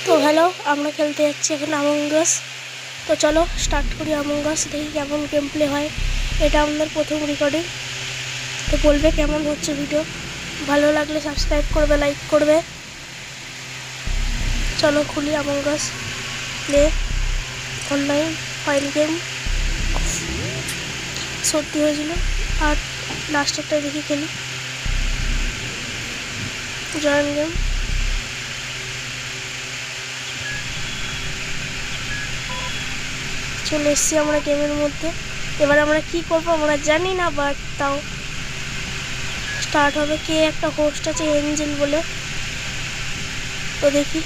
তো হ্যালো, আমরা খেলতে যাচ্ছি এখন আমং আস। তো চলো স্টার্ট করি আমং আস, দেখি কেমন গেম প্লে হয়। এটা আমাদের প্রথম রেকর্ডিং। তো বলবে কেমন হচ্ছে ভিডিও, ভালো লাগলে সাবস্ক্রাইব করবে, লাইক করবে। চলো খুলি আমং আস প্লে অনলাইন ফাইল গেম। সত্যি হয়েছিল আর লাস্টেরটা দেখি খেলি জয়েন গেম। চলে এসছি আমরা গেমের মধ্যে। এবার আমরা কি করবো আমরা জানি না, বাট তাও স্টার্ট হবে। কে একটা হোস্ট আছে এঞ্জেল বলে, তো দেখি।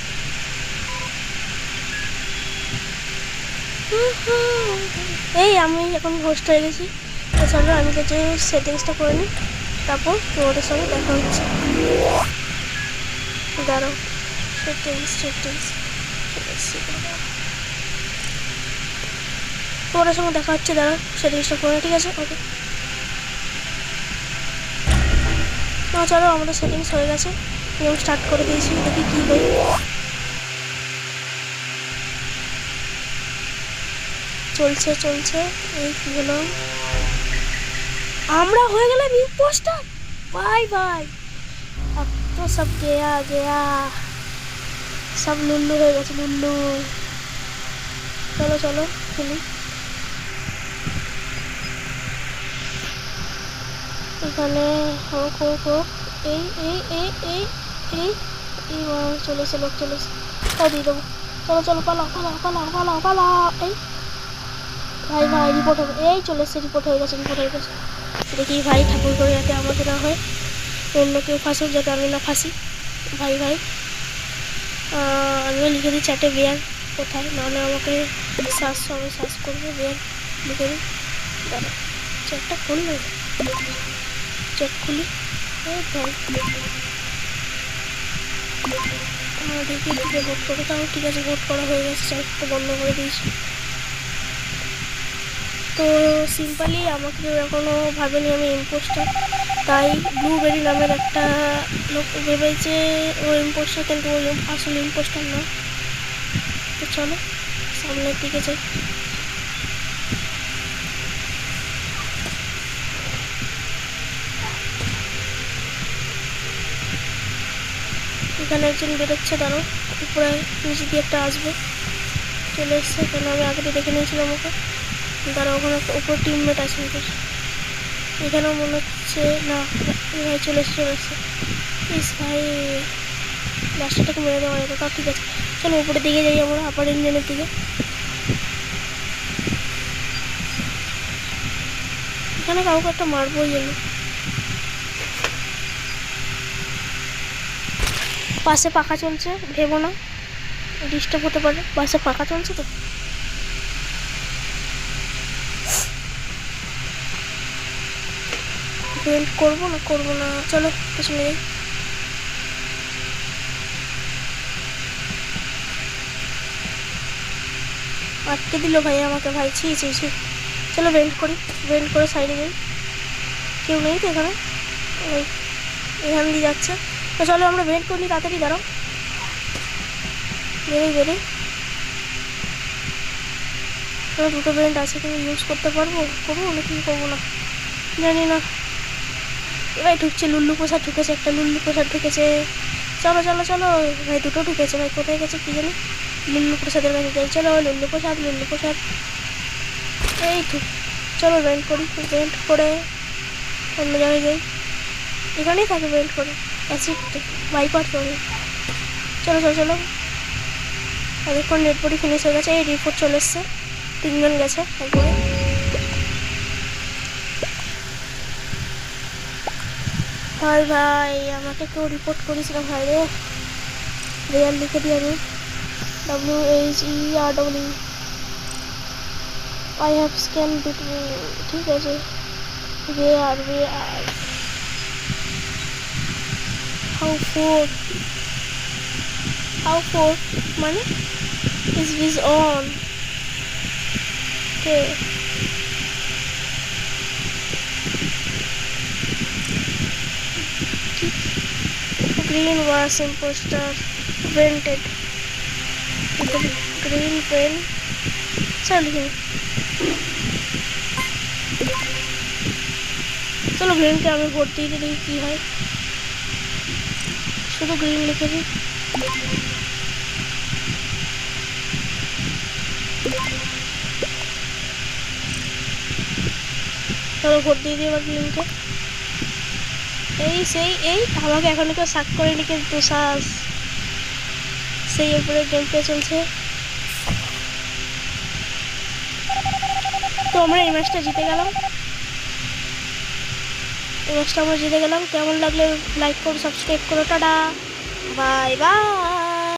এই আমি এখন হোস্ট হয়ে গেছি। তো চলো আমি কিছু সেটিংসটা করে নিই, তারপর তোমাদের সঙ্গে দেখা হচ্ছে। দাঁড়াও, সেটিংস তোমাদের সঙ্গে দেখা হচ্ছে। দাঁড়াও, সেটিংসটা করে, ঠিক আছে? ওকে, চলো আমাদের সেটিংস হয়ে গেছে, গেম স্টার্ট করে দিয়েছি। দেখি কী হয়। চলছে এই কি হলো, আমরা হয়ে গেলাম ইম্পোস্টার। বাই বাই, अब तो सब गया সব লুল্লু হয়ে গেছে, লুল্লু। চলো চলো খেলি। এখানে এই এই এই এই এই এই চলেছে, লোক চলেছে, তাই দিয়ে দেবো। চলো চলো পালাও। এই ভাই রিপোর্ট হবে। এই চলে এসছে, রিপোর্ট হয়ে গেছে। দেখি ভাই, ঠাকুর করে যাতে আমাকে না হয়, অন্য কেউ ফাঁসুক, যাতে আমি না ফাঁসি। ভাই আমিও লিখে দিই চ্যাটে বেয়ার কোথায়, নাহলে আমাকে সার্চ করবো। বেয়ার লিখে দিই, দাঁড়া চ্যাটটা খুললে, চ্যাট খুলি। ভাই দেখি দিকে ভোট করবো। তাও ঠিক আছে, ভোট করা হয়ে গেছে, চ্যাটটা বন্ধ করে দিয়েছি। তো সিম্পলি আমাকে কেউ এখনও ভাবেনি আমি ইম্পোস্টার, তাই ব্লুবেরি নামের একটা লোক ভেবেছে ও ইম্পোস্টার, কিন্তু ওই আসলে ইম্পোস্টার না। তো চলো সামনের দিকে যাই। এখানে একজন বেরোচ্ছে, দাঁড়ো, উপরে নিচে দিয়ে একটা আসবে। চলে এসছে, কেন আমি আগে দেখে নিয়েছিলাম ওকে। দাঁড়া, ওখানে একটা উপরে টিমমেট আছে ওদের। এখানেও মনে হচ্ছে না, ভাই চলে এসছে। ইস ভাই, লাস্টটাকে মেরে দেওয়া যেত, তাও ঠিক আছে। চলো উপরের দিকে যাই আমরা, আপার ইঞ্জিনের দিকে। এখানে কাউকে একটা মারবোই যেন। পাশে পাখা চলছে, ভেবো না ডিস্টার্ব হতে পারে, পাশে পাখা চলছে তো। ভেন্ট করবো না, চলো পেছনে যাই। আটকে দিল ভাই আমাকে, ভাই ছি। চলো ভেন্ট করে সাইডে যাই। কেউ নেই তো এখানে, ওই এখান দিয়ে যাচ্ছে। তো চলো আমরা ভেন্ট করি, তাড়াতাড়ি দাঁড়াও, বেরোই। দুটো ভেন্ট আছে, কিন্তু ইউজ করবো নাকি করবো না জানি না। এবার ঢুকছে, লুল্লু প্রসাদ ঢুকেছে, একটা লুল্লু প্রসাদ ঢুকেছে। চলো ভাই, দুটো ঢুকেছে ভাই, কোথায় গেছে কি জানি। লুল্লু প্রসাদের কাছে যাই, চলো। লুল্লু প্রসাদ এই তো। চলো ভেন্ট করে অন্য জায়গায় যাই। এখানেই থাকে ভেন্ট করে, অ্যাসিড ভাইপার তো। চলো অনেকক্ষণ রেডপোর্টই ফিনিশ হয়ে গেছে। এই রিপোর্ট চলে এসছে, 3 জন গেছে একবারে। ভাই আমাকে কেউ রিপোর্ট করিস না ভাই রে। রেয়ার লিখে দিই আমি, WHERW। I have scanned between, ঠিক আছে। where how for মানে is on, okay. Green was imposter, vented. Green pen चल लिखे चलो ग्रीनকে আমি ভোট দিয়ে দেখি কি হয় শুধু গ্রিন লিখে দিই চলো ভোট দিয়ে দিই এবার গ্রিনকে এই সেই এই আমাকে এখন কেউ সাক করে লিখে দুঃসাহস সেই উপরে গেম প্লে চলছে তো আমরা এই ম্যাচটা জিতে গেলাম এই ম্যাচটা আমরা জিতে গেলাম কেমন লাগলে লাইক করো সাবস্ক্রাইব করো টাটা বাই বাই